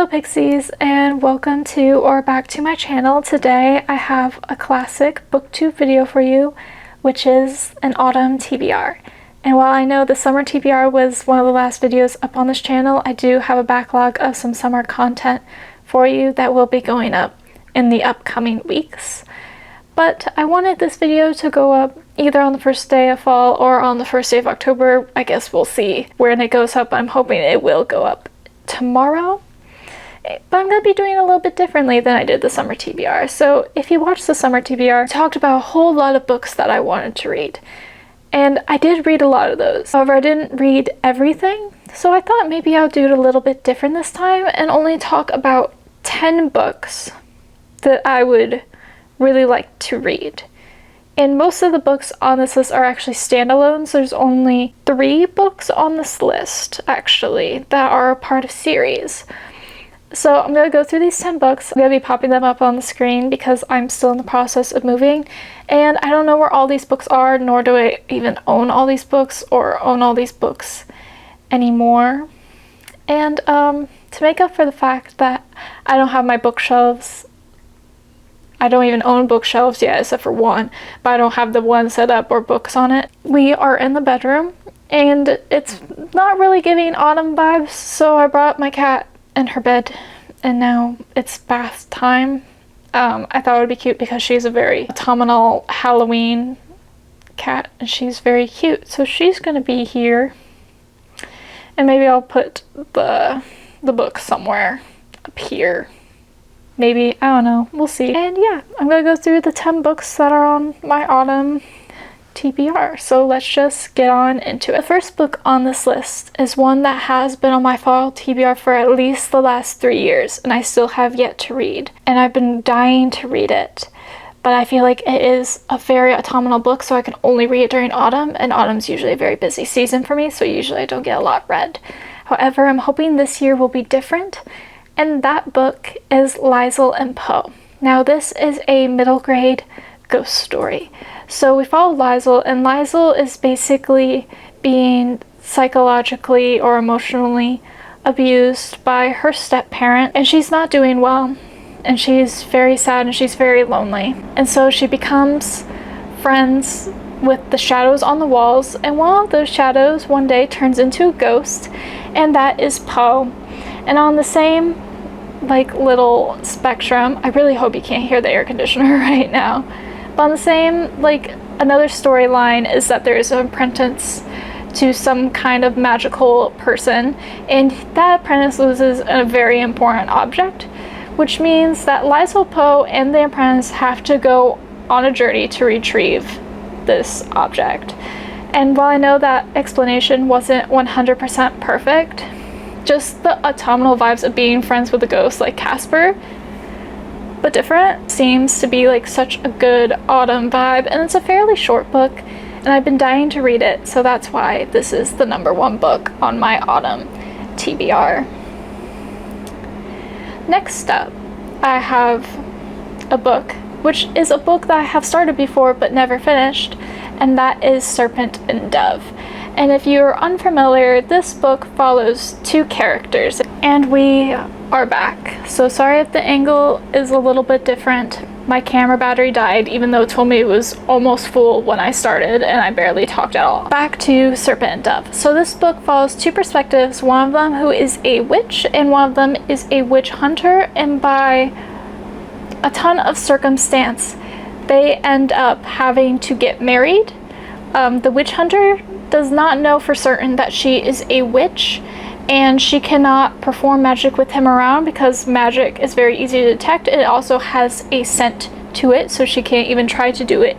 Hello Pixies, and welcome to or back to my channel. Today I have a classic booktube video for you, which is an autumn TBR. And while I know the summer TBR was one of the last videos up on this channel, I do have a backlog of some summer content for you that will be going up in the upcoming weeks. But I wanted this video to go up either on the first day of fall or on the first day of October. I guess we'll see when it goes up. I'm hoping it will go up tomorrow. But I'm going to be doing it a little bit differently than I did the summer TBR. So if you watched the summer TBR, I talked about a whole lot of books that I wanted to read. And I did read a lot of those. However, I didn't read everything. So I thought maybe I'll do it a little bit different this time and only talk about 10 books that I would really like to read. And most of the books on this list are actually standalones. There's only 3 books on this list, actually, that are a part of series. So I'm going to go through these 10 books. I'm going to be popping them up on the screen because I'm still in the process of moving. And I don't know where all these books are, nor do I even own all these books or own all these books anymore. And to make up for the fact that I don't have my bookshelves, I don't even own bookshelves yet except for one, but I don't have the one set up or books on it. We are in the bedroom and it's not really giving autumn vibes, so I brought my cat in her bed and now it's bath time. I thought it would be cute because she's a very autumnal Halloween cat and she's very cute, so she's gonna be here. And maybe I'll put the book somewhere up here. Maybe, I don't know, we'll see. And yeah, I'm gonna go through the 10 books that are on my autumn TBR. So let's just get on into it. The first book on this list is one that has been on my fall TBR for at least the last 3 years, and I still have yet to read. And I've been dying to read it, but I feel like it is a very autumnal book, so I can only read it during autumn, and autumn's usually a very busy season for me, so usually I don't get a lot read. However, I'm hoping this year will be different, and that book is Liesl and Poe. Now this is a middle grade ghost story. So we follow Liesl, and Liesl is basically being psychologically or emotionally abused by her step-parent, and she's not doing well, and she's very sad and she's very lonely. And so she becomes friends with the shadows on the walls, and one of those shadows one day turns into a ghost, and that is Poe. And on the same little spectrum, I really hope you can't hear the air conditioner right now, but on the same, another storyline is that there is an apprentice to some kind of magical person, and that apprentice loses a very important object, which means that Liesl, Poe, and the apprentice have to go on a journey to retrieve this object. And while I know that explanation wasn't 100% perfect, just the autumnal vibes of being friends with a ghost like Casper, but different, seems to be such a good autumn vibe. And it's a fairly short book, and I've been dying to read it, so that's why this is the #1 book on my autumn TBR. Next up, I have a book, which is a book that I have started before but never finished, and that is Serpent and Dove. And if you're unfamiliar, this book follows 2 characters, and we are back. So sorry if the angle is a little bit different. My camera battery died, even though it told me it was almost full when I started, and I barely talked at all. Back to Serpent and Dove. So this book follows 2 perspectives, one of them who is a witch, and one of them is a witch hunter, and by a ton of circumstance, they end up having to get married. The witch hunter does not know for certain that she is a witch, and she cannot perform magic with him around because magic is very easy to detect. It also has a scent to it, so she can't even try to do it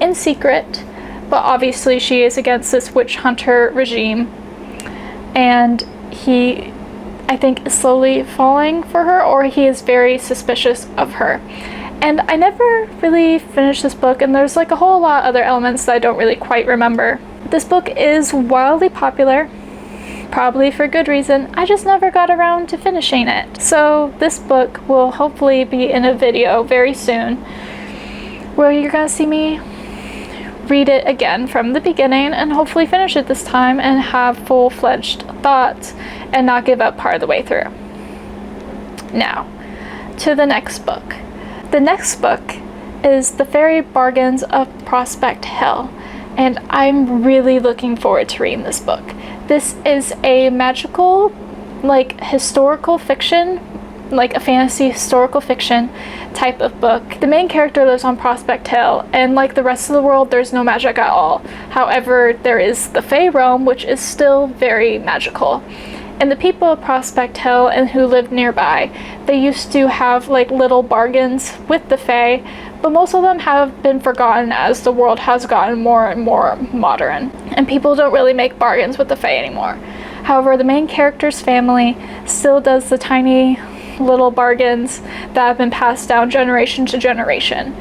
in secret. But obviously she is against this witch hunter regime, and he, I think, is slowly falling for her, or he is very suspicious of her. And I never really finished this book, and there's a whole lot of other elements that I don't really quite remember. This book is wildly popular, probably for good reason. I just never got around to finishing it. So this book will hopefully be in a video very soon where you're gonna see me read it again from the beginning and hopefully finish it this time and have full-fledged thoughts and not give up part of the way through. Now, to the next book. The next book is The Fairy Bargains of Prospect Hill, and I'm really looking forward to reading this book. This is a magical, like, historical fiction, like a fantasy historical fiction type of book. The main character lives on Prospect Hill, and like the rest of the world, there's no magic at all. However, there is the Fae realm, which is still very magical. And the people of Prospect Hill and who lived nearby, they used to have like little bargains with the Fae, but most of them have been forgotten as the world has gotten more and more modern, and people don't really make bargains with the Fae anymore. However, the main character's family still does the tiny little bargains that have been passed down generation to generation.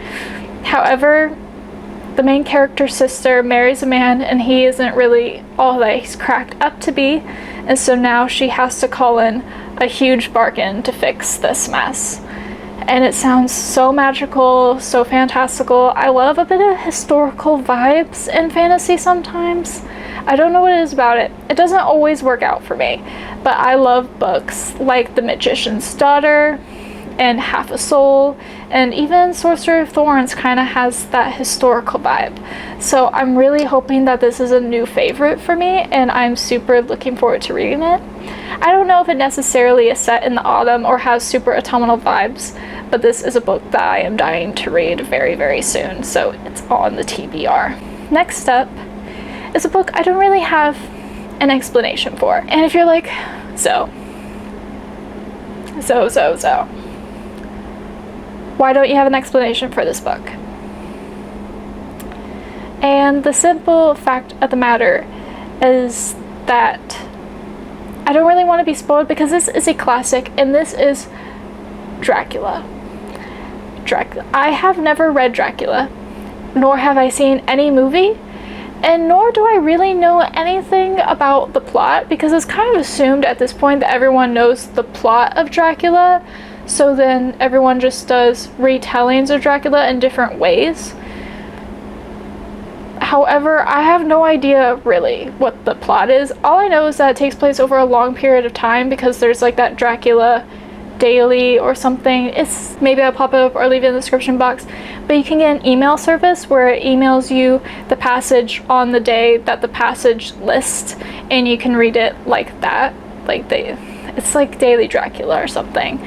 However, the main character's sister marries a man, and he isn't really all that he's cracked up to be, and so now she has to call in a huge bargain to fix this mess. And it sounds so magical, so fantastical. I love a bit of historical vibes in fantasy sometimes. I don't know what it is about it. It doesn't always work out for me, but I love books like The Magician's Daughter and Half a Soul, and even Sorcerer of Thorns kind of has that historical vibe. So I'm really hoping that this is a new favorite for me, and I'm super looking forward to reading it. I don't know if it necessarily is set in the autumn or has super autumnal vibes, but this is a book that I am dying to read very, very soon, so it's on the TBR. Next up is a book I don't really have an explanation for. And if you're like, so, why don't you have an explanation for this book? And the simple fact of the matter is that I don't really want to be spoiled because this is a classic, and this is Dracula. I have never read Dracula, nor have I seen any movie, and nor do I really know anything about the plot, because it's kind of assumed at this point that everyone knows the plot of Dracula, so then everyone just does retellings of Dracula in different ways. However, I have no idea really what the plot is. All I know is that it takes place over a long period of time, because there's like that Dracula daily or something. It's maybe I'll pop it up or leave it in the description box, but you can get an email service where it emails you the passage on the day that the passage lists, and you can read it like that, it's like Daily Dracula or something.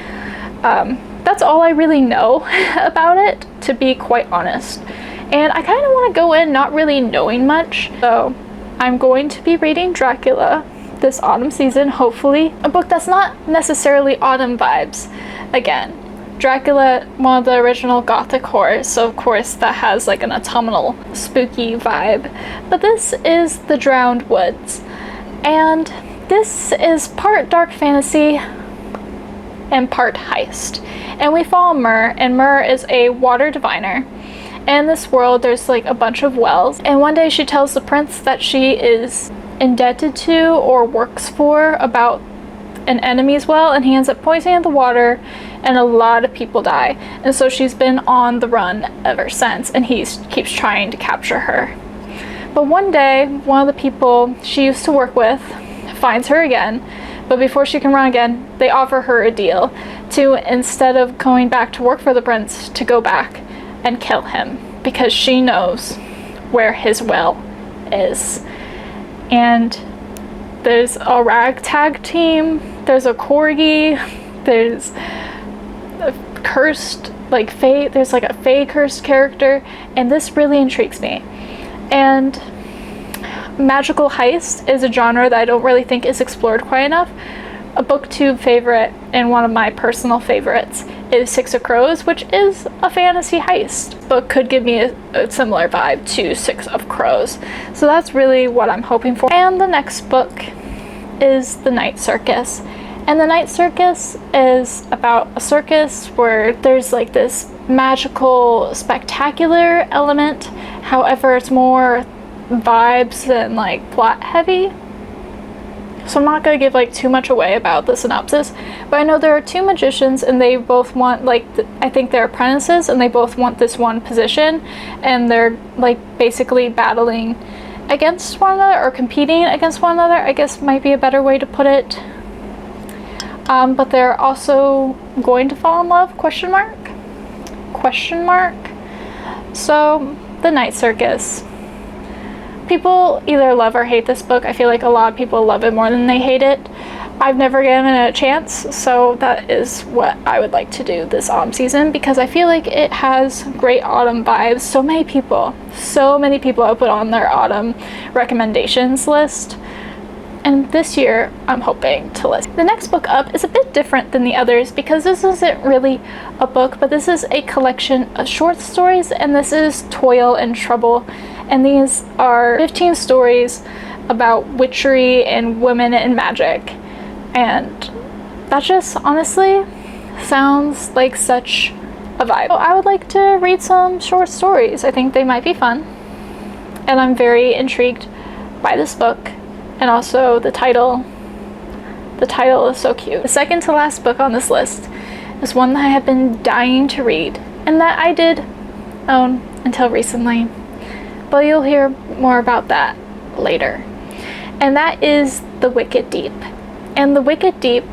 That's all I really know about it, to be quite honest, and I kind of want to go in not really knowing much. So I'm going to be reading Dracula this autumn season, hopefully. A book that's not necessarily autumn vibes. Again, Dracula, one of the original gothic horrors, so of course that has like an autumnal spooky vibe. But this is The Drowned Woods, and this is part dark fantasy and part heist. And we follow Myrrh, and Myrrh is a water diviner. In this world, there's like a bunch of wells, and one day she tells the prince that she is indebted to or works for about an enemy's well, and he ends up poisoning the water, and a lot of people die. And so she's been on the run ever since, and he keeps trying to capture her. But one day, one of the people she used to work with finds her again, but before she can run again, they offer her a deal to, instead of going back to work for the prince, to go back and kill him, because she knows where his well is. And there's a ragtag team, there's a corgi, there's a cursed, like, fae, there's like a fae cursed character, and this really intrigues me. And magical heist is a genre that I don't really think is explored quite enough. A booktube favorite, and one of my personal favorites, is Six of Crows, which is a fantasy heist, but could give me a similar vibe to Six of Crows. So that's really what I'm hoping for. And the next book is The Night Circus. And The Night Circus is about a circus where there's like this magical, spectacular element. However, it's more vibes and like plot heavy. So I'm not going to give like too much away about the synopsis, but I know there are two magicians, and they both want like I think they're apprentices, and they both want this one position, and they're like basically battling against one another, or competing against one another, I guess might be a better way to put it. but they're also going to fall in love, question mark? Question mark? So, The Night Circus. People either love or hate this book. I feel like a lot of people love it more than they hate it. I've never given it a chance, so that is what I would like to do this autumn season, because I feel like it has great autumn vibes. So many people have put on their autumn recommendations list, and this year I'm hoping to list. The next book up is a bit different than the others because this isn't really a book, but this is a collection of short stories, and this is Toil and Trouble. And these are 15 stories about witchery and women and magic. And that just honestly sounds like such a vibe. So I would like to read some short stories. I think they might be fun. And I'm very intrigued by this book. And also the title. The title is so cute. The second to last book on this list is one that I have been dying to read, and that I did own until recently. But you'll hear more about that later. And that is The Wicked Deep. And The Wicked Deep,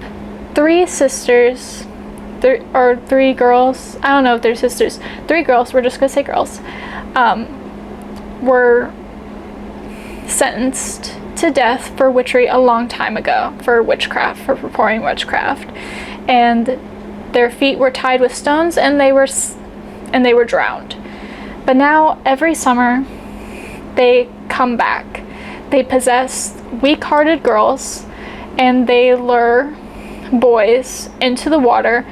three sisters, or three girls, I don't know if they're sisters, three girls, we're just gonna say girls, were sentenced to death for witchery a long time ago, for witchcraft, for performing witchcraft. And their feet were tied with stones, and they were drowned. But now every summer they come back. They possess weak-hearted girls, and they lure boys into the water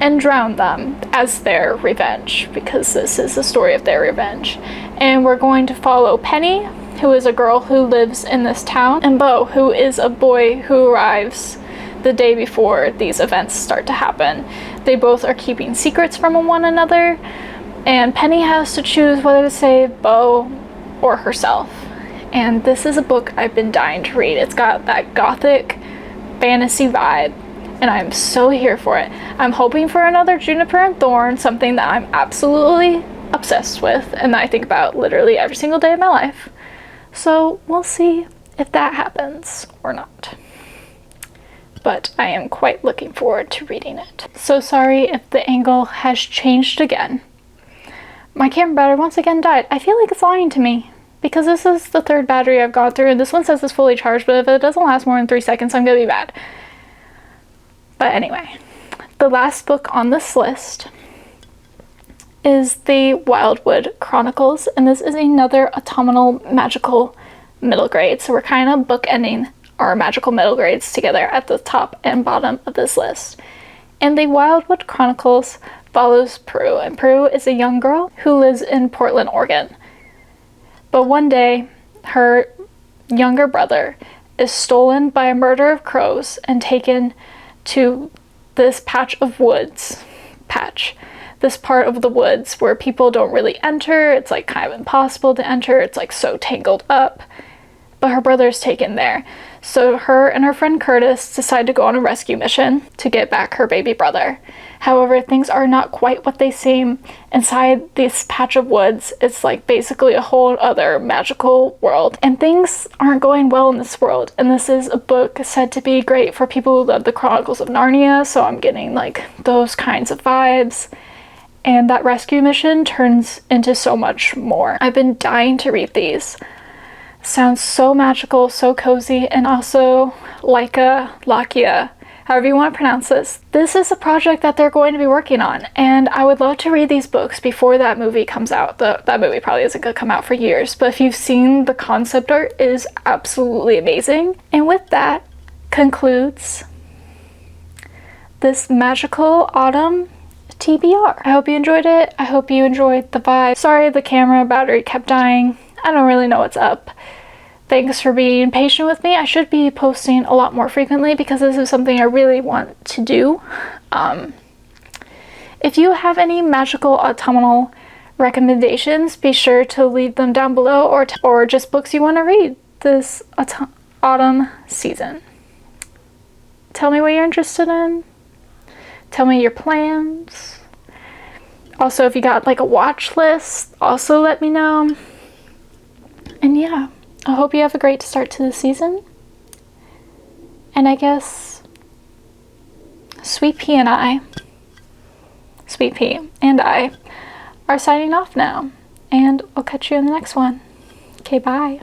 and drown them as their revenge, because this is the story of their revenge. And we're going to follow Penny, who is a girl who lives in this town, and Bo, who is a boy who arrives the day before these events start to happen. They both are keeping secrets from one another, and Penny has to choose whether to save Bo or herself. And this is a book I've been dying to read. It's got that gothic fantasy vibe, and I'm so here for it. I'm hoping for another Juniper and Thorn, something that I'm absolutely obsessed with and that I think about literally every single day of my life. So we'll see if that happens or not. But I am quite looking forward to reading it. So sorry if the angle has changed again. My camera battery once again died. I feel like it's lying to me, because this is the third battery I've gone through, and this one says it's fully charged, but if it doesn't last more than 3 seconds, I'm gonna be bad. But anyway, the last book on this list is the Wildwood Chronicles, and this is another autumnal magical middle grade. So we're kind of bookending our magical middle grades together at the top and bottom of this list. And the Wildwood Chronicles follows Prue, and Prue is a young girl who lives in Portland, Oregon. But one day, her younger brother is stolen by a murder of crows and taken to this patch of woods. This part of the woods where people don't really enter. It's like kind of impossible to enter. It's like so tangled up. But her brother's taken there. So her and her friend Curtis decide to go on a rescue mission to get back her baby brother. However, things are not quite what they seem. Inside this patch of woods, it's like basically a whole other magical world. And things aren't going well in this world. And this is a book said to be great for people who love the Chronicles of Narnia. So I'm getting like those kinds of vibes. And that rescue mission turns into so much more. I've been dying to read these. Sounds so magical, so cozy, and also Lakia, however you want to pronounce this. This is a project that they're going to be working on, and I would love to read these books before that movie comes out. That movie probably isn't going to come out for years, but if you've seen the concept art, it is absolutely amazing. And with that concludes this Magical Autumn TBR. I hope you enjoyed it. I hope you enjoyed the vibe. Sorry the camera battery kept dying. I don't really know what's up. Thanks for being patient with me. I should be posting a lot more frequently because this is something I really want to do. If you have any magical autumnal recommendations, be sure to leave them down below, or just books you want to read this autumn season. Tell me what you're interested in. Tell me your plans. Also, if you got like a watch list, also let me know. And yeah, I hope you have a great start to the season. And I guess Sweet Pea and I are signing off now, and I'll catch you in the next one. Okay, bye.